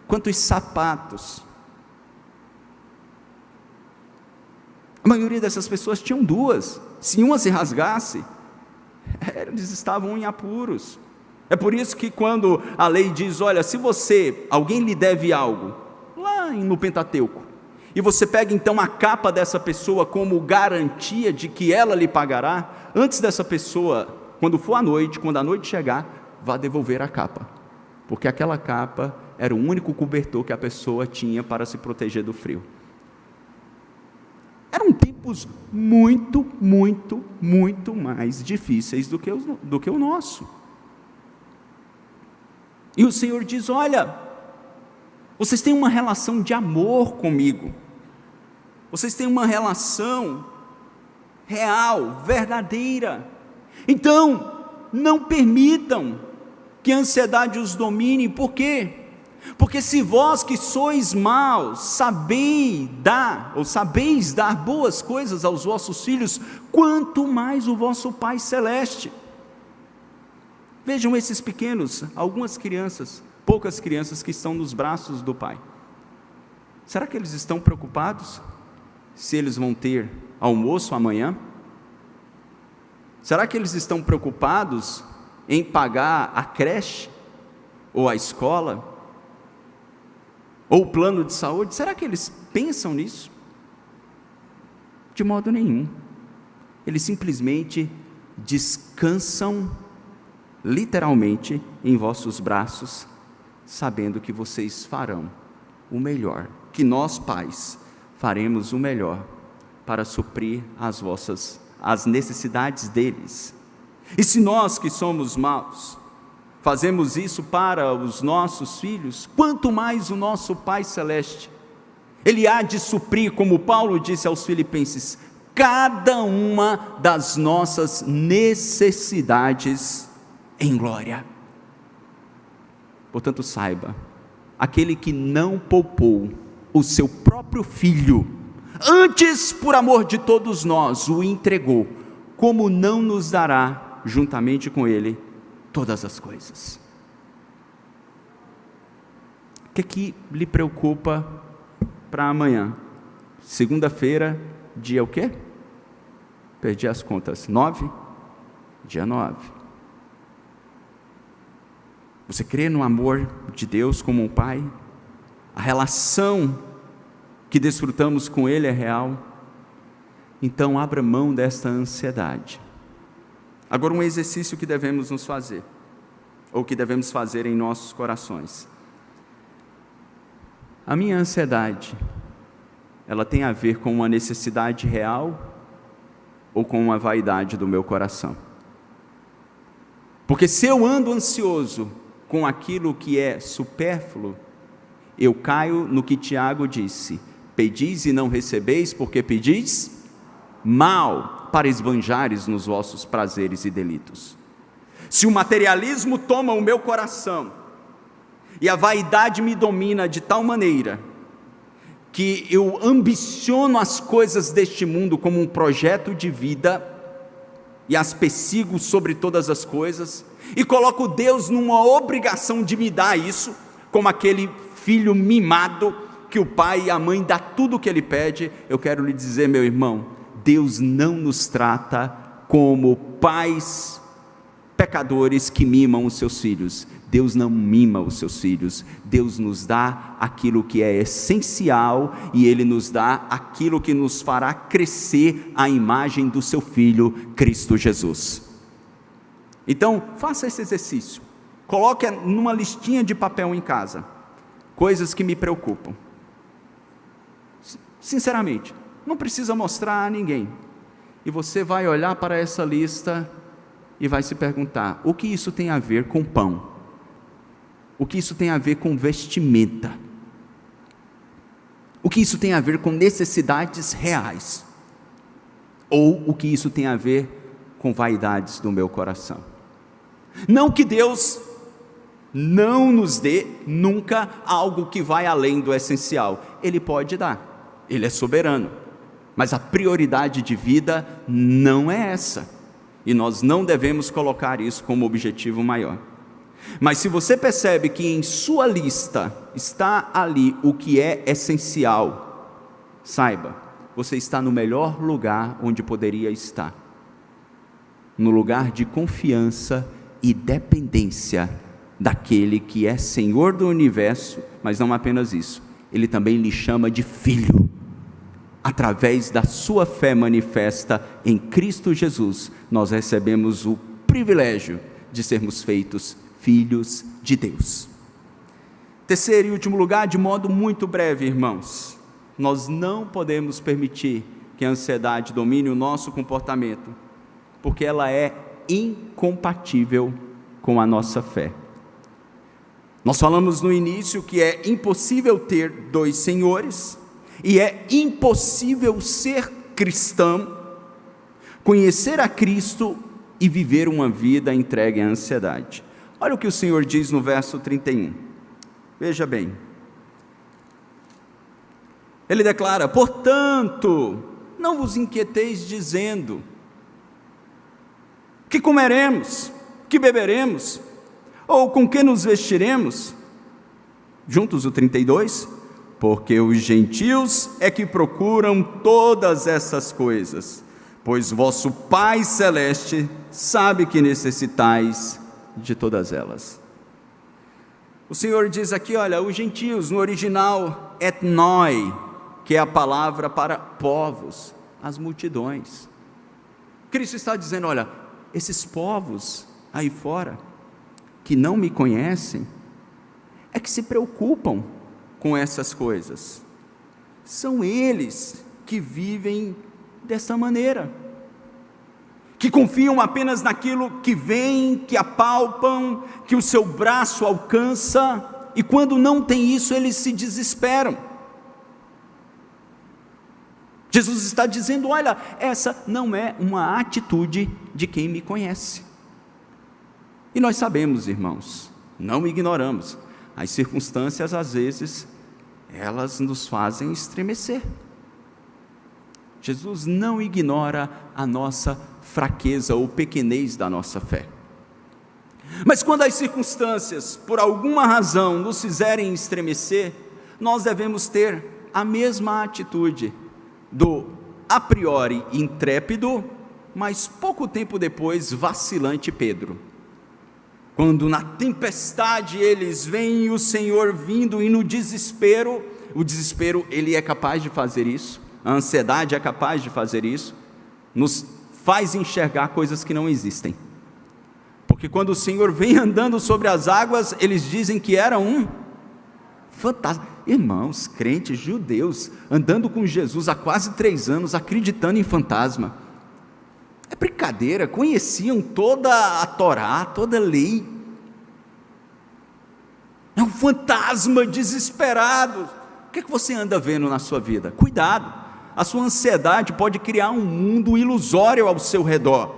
Quantos sapatos? A maioria dessas pessoas tinham 2, se uma se rasgasse, eles estavam em apuros. É por isso que quando a lei diz: olha, se alguém lhe deve algo, lá no Pentateuco, e você pega então a capa dessa pessoa como garantia de que ela lhe pagará, antes dessa pessoa, quando a noite chegar, vá devolver a capa, porque aquela capa era o único cobertor que a pessoa tinha para se proteger do frio. Eram tempos muito, muito, muito mais difíceis do que o nosso. E o Senhor diz: olha, vocês têm uma relação de amor comigo, vocês têm uma relação real, verdadeira, então não permitam que a ansiedade os domine. Por quê? Porque se vós que sois maus sabeis dar boas coisas aos vossos filhos, quanto mais o vosso Pai Celeste. Vejam esses pequenos, algumas crianças, poucas crianças que estão nos braços do Pai. Será que eles estão preocupados se eles vão ter almoço amanhã? Será que eles estão preocupados em pagar a creche, ou a escola, ou o plano de saúde? Será que eles pensam nisso? De modo nenhum. Eles simplesmente descansam, literalmente, em vossos braços, sabendo que vocês farão o melhor, que nós pais faremos o melhor para suprir as necessidades deles. E se nós que somos maus, fazemos isso para os nossos filhos, quanto mais o nosso Pai Celeste, Ele há de suprir, como Paulo disse aos Filipenses, cada uma das nossas necessidades em glória. Portanto, saiba, aquele que não poupou o seu próprio Filho, antes, por amor de todos nós, o entregou, como não nos dará, juntamente com Ele, todas as coisas? O que lhe preocupa para amanhã? Segunda-feira, dia o quê? Perdi as contas. 9? Dia 9. Você crê no amor de Deus como um Pai? A relação que desfrutamos com Ele é real? Então abra mão desta ansiedade. Agora, um exercício que devemos nos fazer, ou que devemos fazer em nossos corações. A minha ansiedade, ela tem a ver com uma necessidade real ou com uma vaidade do meu coração? Porque se eu ando ansioso com aquilo que é supérfluo, eu caio no que Tiago disse: pedis e não recebeis, porque pedis mal, para esbanjares nos vossos prazeres e delitos. Se o materialismo toma o meu coração, e a vaidade me domina de tal maneira, que eu ambiciono as coisas deste mundo como um projeto de vida, e as persigo sobre todas as coisas, e coloco Deus numa obrigação de me dar isso, como aquele filho mimado, que o pai e a mãe dá tudo o que ele pede. Eu quero lhe dizer, meu irmão, Deus não nos trata como pais pecadores que mimam os seus filhos. Deus não mima os seus filhos. Deus nos dá aquilo que é essencial, e Ele nos dá aquilo que nos fará crescer à imagem do seu Filho, Cristo Jesus. Então, faça esse exercício. Coloque numa listinha de papel em casa coisas que me preocupam. Sinceramente, não precisa mostrar a ninguém. E você vai olhar para essa lista e vai se perguntar: o que isso tem a ver com pão? O que isso tem a ver com vestimenta? O que isso tem a ver com necessidades reais? Ou o que isso tem a ver com vaidades do meu coração? Não que Deus não nos dê nunca algo que vai além do essencial. Ele pode dar, Ele é soberano, mas a prioridade de vida não é essa, e nós não devemos colocar isso como objetivo maior. Mas se você percebe que em sua lista está ali o que é essencial, saiba, você está no melhor lugar onde poderia estar, no lugar de confiança e dependência daquele que é Senhor do universo. Mas não apenas isso, Ele também lhe chama de filho. Através da sua fé manifesta em Cristo Jesus, nós recebemos o privilégio de sermos feitos filhos de Deus. Terceiro e último lugar, de modo muito breve, irmãos, nós não podemos permitir que a ansiedade domine o nosso comportamento, porque ela é incompatível com a nossa fé. Nós falamos no início que é impossível ter dois senhores, e é impossível ser cristão, conhecer a Cristo e viver uma vida entregue à ansiedade. Olha o que o Senhor diz no verso 31, veja bem, Ele declara: portanto, não vos inquieteis dizendo, que comeremos, que beberemos, ou com que nos vestiremos? Juntos o 32, porque os gentios é que procuram todas essas coisas, pois vosso Pai Celeste sabe que necessitais de todas elas. O Senhor diz aqui, olha, os gentios, no original, etnoi, que é a palavra para povos, as multidões. Cristo está dizendo, olha, esses povos aí fora, que não me conhecem, é que se preocupam com essas coisas. São eles que vivem dessa maneira, que confiam apenas naquilo que vem, que apalpam, que o seu braço alcança, e quando não tem isso, eles se desesperam. Jesus está dizendo: olha, essa não é uma atitude de quem me conhece. E nós sabemos, irmãos, não ignoramos, as circunstâncias às vezes, elas nos fazem estremecer. Jesus não ignora a nossa fraqueza ou pequenez da nossa fé. Mas quando as circunstâncias, por alguma razão, nos fizerem estremecer, nós devemos ter a mesma atitude do a priori intrépido, mas pouco tempo depois vacilante Pedro. Quando na tempestade eles veem o Senhor vindo e no desespero, o desespero ele é capaz de fazer isso, a ansiedade é capaz de fazer isso, nos faz enxergar coisas que não existem. Porque quando o Senhor vem andando sobre as águas, eles dizem que era um fantasma. Irmãos, crentes, judeus, andando com Jesus há quase 3 anos, acreditando em fantasma. É brincadeira, conheciam toda a Torá, toda a lei. É um fantasma desesperado. O que você anda vendo na sua vida? Cuidado, a sua ansiedade pode criar um mundo ilusório ao seu redor,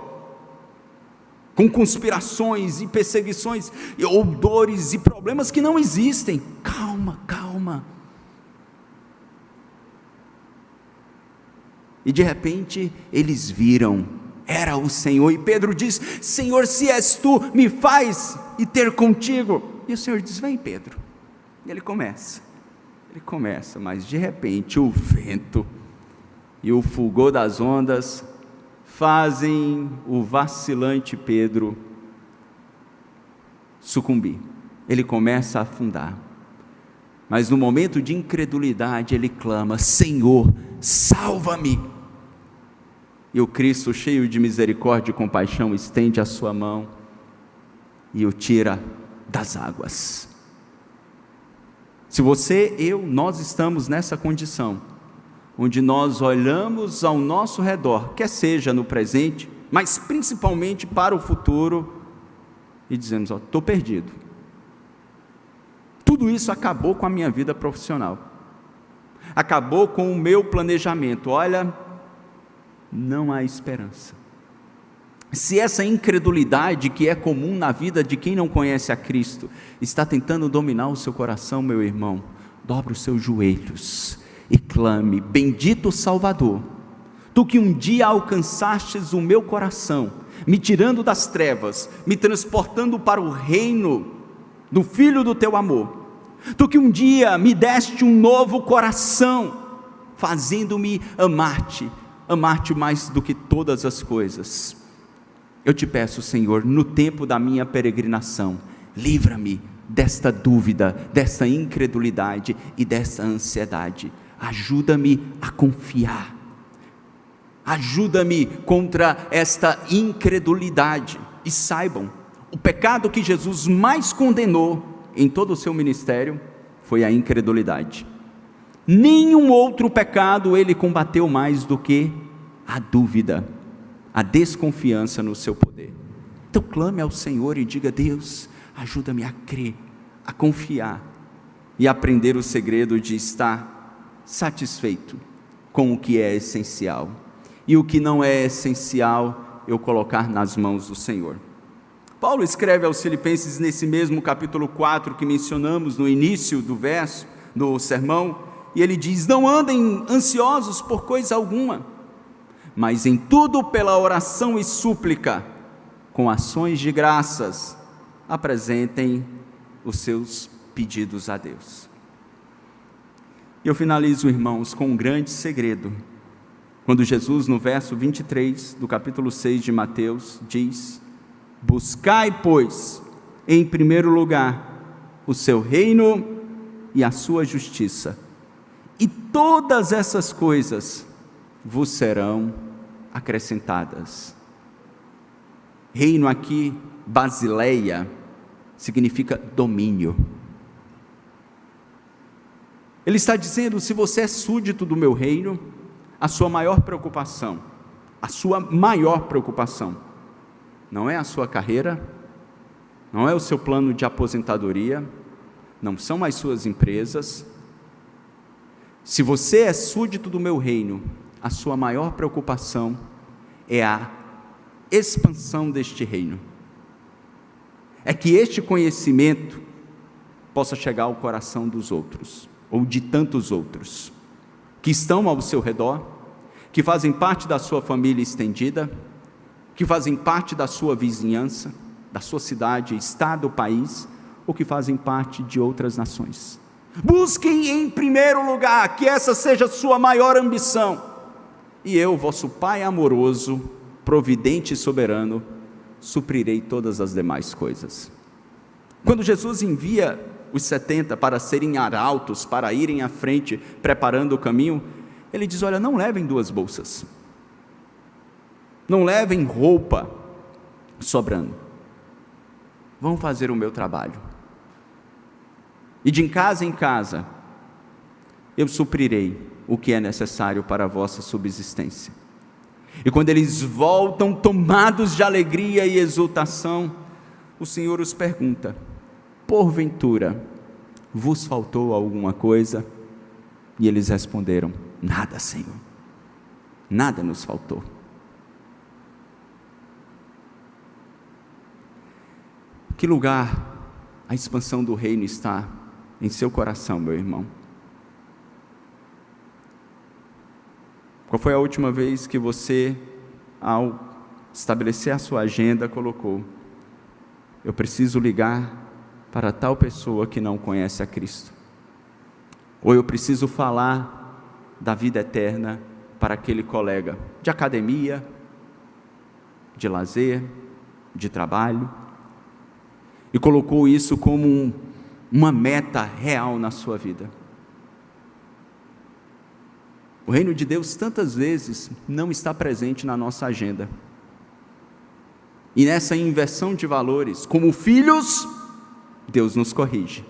com conspirações e perseguições, ou dores e problemas que não existem. Calma, calma. E de repente eles viram, era o Senhor, e Pedro diz: Senhor, se és tu, me faz ir ter contigo. E o Senhor diz: vem, Pedro. E ele começa, mas de repente o vento e o fulgor das ondas fazem o vacilante Pedro sucumbir. Ele começa a afundar, mas no momento de incredulidade ele clama: Senhor, salva-me. E o Cristo, cheio de misericórdia e compaixão, estende a sua mão e o tira das águas. Se você, nós estamos nessa condição, onde nós olhamos ao nosso redor, quer seja no presente, mas principalmente para o futuro, e dizemos: estou perdido, tudo isso acabou com a minha vida profissional, acabou com o meu planejamento, olha, não há esperança. Se essa incredulidade que é comum na vida de quem não conhece a Cristo, está tentando dominar o seu coração, meu irmão, dobre os seus joelhos e clame: bendito Salvador, tu que um dia alcançastes o meu coração, me tirando das trevas, me transportando para o reino do Filho do teu amor, tu que um dia me deste um novo coração, fazendo-me amar-te mais do que todas as coisas. Eu te peço, Senhor, no tempo da minha peregrinação, livra-me desta dúvida, desta incredulidade e desta ansiedade. Ajuda-me a confiar, ajuda-me contra esta incredulidade. E saibam, o pecado que Jesus mais condenou em todo o seu ministério foi a incredulidade. Nenhum outro pecado ele combateu mais do que a dúvida, a desconfiança no seu poder. Então clame ao Senhor e diga: Deus, ajuda-me a crer, a confiar e aprender o segredo de estar satisfeito com o que é essencial, e o que não é essencial eu colocar nas mãos do Senhor. Paulo escreve aos Filipenses nesse mesmo capítulo 4 que mencionamos no início do sermão, e ele diz: não andem ansiosos por coisa alguma, mas em tudo pela oração e súplica, com ações de graças, apresentem os seus pedidos a Deus. E eu finalizo, irmãos, com um grande segredo, quando Jesus, no verso 23 do capítulo 6 de Mateus, diz: buscai, pois, em primeiro lugar, o seu reino e a sua justiça, e todas essas coisas vos serão acrescentadas. Reino aqui, basileia, significa domínio. Ele está dizendo: se você é súdito do meu reino, a sua maior preocupação não é a sua carreira, não é o seu plano de aposentadoria, não são as suas empresas. Se você é súdito do meu reino, a sua maior preocupação é a expansão deste reino, é que este conhecimento possa chegar ao coração dos outros, ou de tantos outros, que estão ao seu redor, que fazem parte da sua família estendida, que fazem parte da sua vizinhança, da sua cidade, estado, país, ou que fazem parte de outras nações. Busquem em primeiro lugar, que essa seja a sua maior ambição, e eu, vosso Pai amoroso, providente e soberano, suprirei todas as demais coisas. Quando Jesus envia os 70 para serem arautos, para irem à frente, preparando o caminho, ele diz: olha, não levem 2 bolsas, não levem roupa sobrando, vão fazer o meu trabalho, e de casa em casa, eu suprirei o que é necessário para a vossa subsistência. E quando eles voltam tomados de alegria e exultação, o Senhor os pergunta: porventura vos faltou alguma coisa? E eles responderam: nada, Senhor, nada nos faltou. Que lugar a expansão do reino está em seu coração, meu irmão? Qual foi a última vez que você, ao estabelecer a sua agenda, colocou: eu preciso ligar para tal pessoa que não conhece a Cristo, ou eu preciso falar da vida eterna para aquele colega de academia, de lazer, de trabalho, e colocou isso como uma meta real na sua vida? O reino de Deus tantas vezes não está presente na nossa agenda, e nessa inversão de valores, como filhos, Deus nos corrige,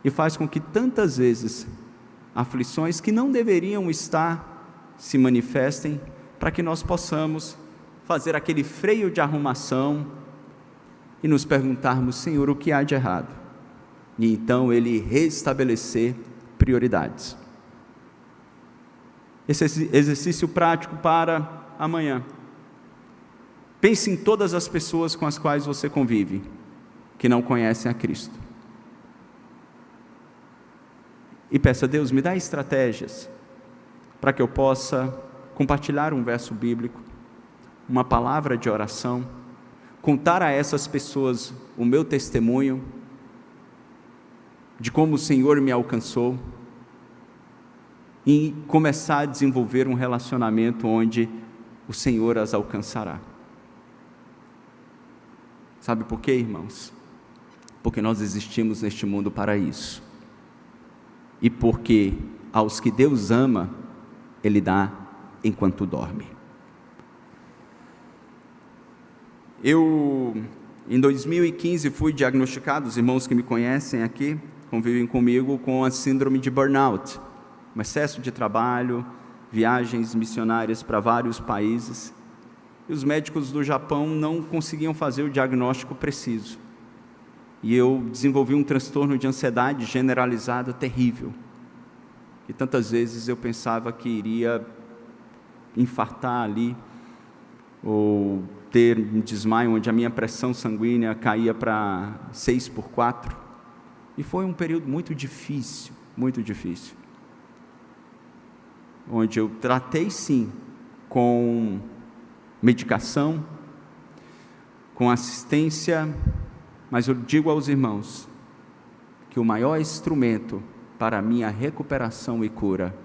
e faz com que tantas vezes aflições que não deveriam estar se manifestem, para que nós possamos fazer aquele freio de arrumação e nos perguntarmos: Senhor, o que há de errado? E então Ele restabelecer prioridades. Esse exercício prático para amanhã: pense em todas as pessoas com as quais você convive, que não conhecem a Cristo, e peça a Deus: me dá estratégias para que eu possa compartilhar um verso bíblico, uma palavra de oração, contar a essas pessoas o meu testemunho de como o Senhor me alcançou, e começar a desenvolver um relacionamento onde o Senhor as alcançará. Sabe por quê, irmãos? Porque nós existimos neste mundo para isso, e porque aos que Deus ama, Ele dá enquanto dorme. Eu, em 2015, fui diagnosticado, os irmãos que me conhecem aqui, convivem comigo, com a síndrome de burnout, um excesso de trabalho, viagens missionárias para vários países, e os médicos do Japão não conseguiam fazer o diagnóstico preciso, e eu desenvolvi um transtorno de ansiedade generalizada terrível, e tantas vezes eu pensava que iria infartar ali, ou ter um desmaio, onde a minha pressão sanguínea caía para 6/4, e foi um período muito difícil, onde eu tratei sim, com medicação, com assistência, mas eu digo aos irmãos, que o maior instrumento para a minha recuperação e cura,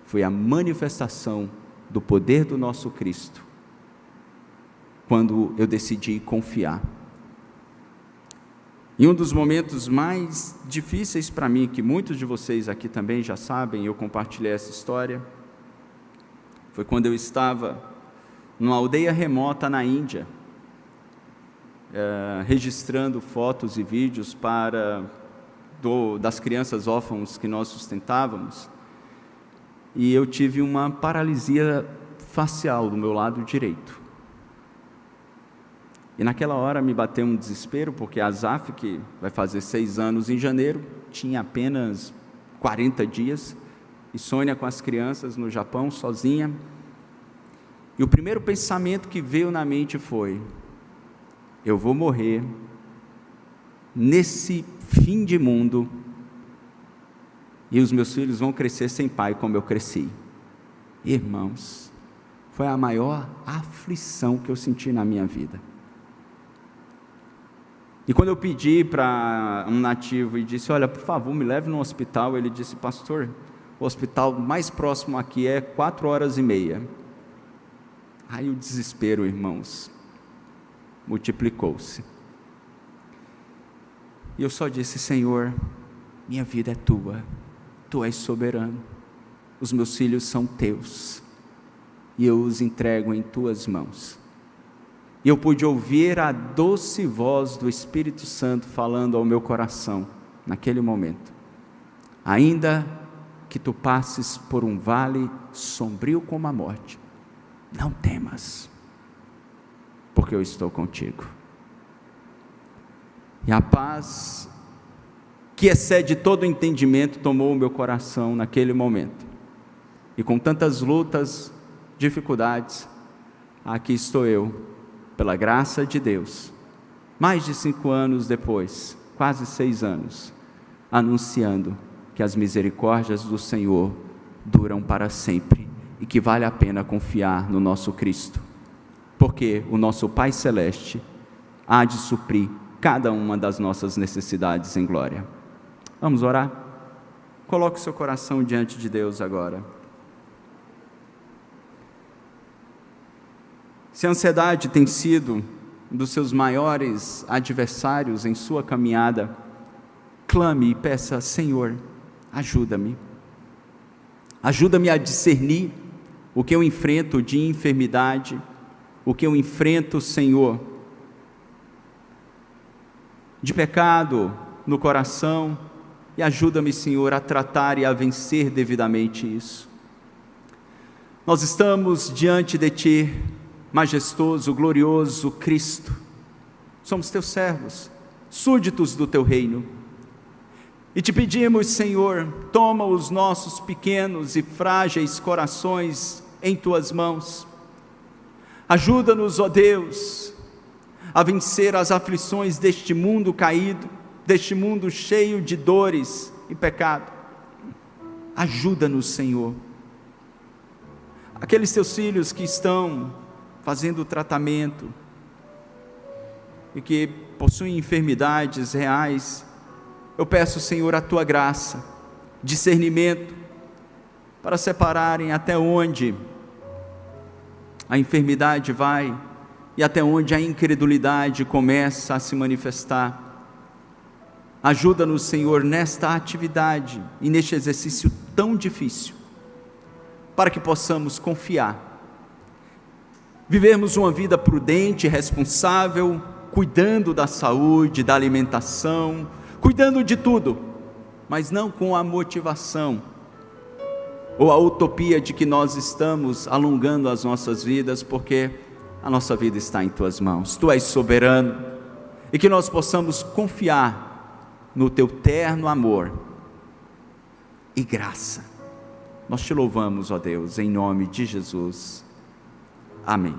foi a manifestação do poder do nosso Cristo, quando eu decidi confiar. Em um dos momentos mais difíceis para mim, que muitos de vocês aqui também já sabem, eu compartilhei essa história, foi quando eu estava numa aldeia remota na Índia, registrando fotos e vídeos para das crianças órfãos que nós sustentávamos, e eu tive uma paralisia facial do meu lado direito. E naquela hora me bateu um desespero, porque a Azaf, que vai fazer 6 anos em janeiro, tinha apenas 40 dias, e Sônia com as crianças no Japão, sozinha. E o primeiro pensamento que veio na mente foi: eu vou morrer nesse fim de mundo, e os meus filhos vão crescer sem pai como eu cresci. Irmãos, foi a maior aflição que eu senti na minha vida. E quando eu pedi para um nativo e disse: olha, por favor, me leve no hospital, ele disse: pastor, o hospital mais próximo aqui é 4h30. Aí o desespero, irmãos, multiplicou-se. E eu só disse: Senhor, minha vida é tua, tu és soberano, os meus filhos são teus, e eu os entrego em tuas mãos. E eu pude ouvir a doce voz do Espírito Santo falando ao meu coração, naquele momento: ainda que tu passes por um vale sombrio como a morte, não temas, porque eu estou contigo. E a paz que excede todo entendimento tomou o meu coração naquele momento. E com tantas lutas, dificuldades, aqui estou eu, pela graça de Deus, mais de 5 anos depois, quase 6 anos, anunciando que as misericórdias do Senhor duram para sempre e que vale a pena confiar no nosso Cristo, porque o nosso Pai Celeste há de suprir cada uma das nossas necessidades em glória. Vamos orar? Coloque o seu coração diante de Deus agora. Se a ansiedade tem sido um dos seus maiores adversários em sua caminhada, clame e peça: Senhor, ajuda-me. Ajuda-me a discernir o que eu enfrento de enfermidade, o que eu enfrento, Senhor, de pecado no coração, e ajuda-me, Senhor, a tratar e a vencer devidamente isso. Nós estamos diante de Ti, majestoso, glorioso Cristo, somos Teus servos, súditos do Teu reino, e Te pedimos, Senhor, toma os nossos pequenos e frágeis corações em Tuas mãos, ajuda-nos, ó Deus, a vencer as aflições deste mundo caído, deste mundo cheio de dores e pecado. Ajuda-nos, Senhor. Aqueles Teus filhos que estão fazendo tratamento e que possuem enfermidades reais, eu peço, Senhor, a Tua graça, discernimento, para separarem até onde a enfermidade vai e até onde a incredulidade começa a se manifestar. Ajuda-nos, Senhor, nesta atividade e neste exercício tão difícil, para que possamos confiar, vivermos uma vida prudente e responsável, cuidando da saúde, da alimentação, cuidando de tudo, mas não com a motivação ou a utopia de que nós estamos alongando as nossas vidas, porque a nossa vida está em Tuas mãos, Tu és soberano, e que nós possamos confiar no Teu terno amor e graça. Nós Te louvamos, ó Deus, em nome de Jesus. Amém.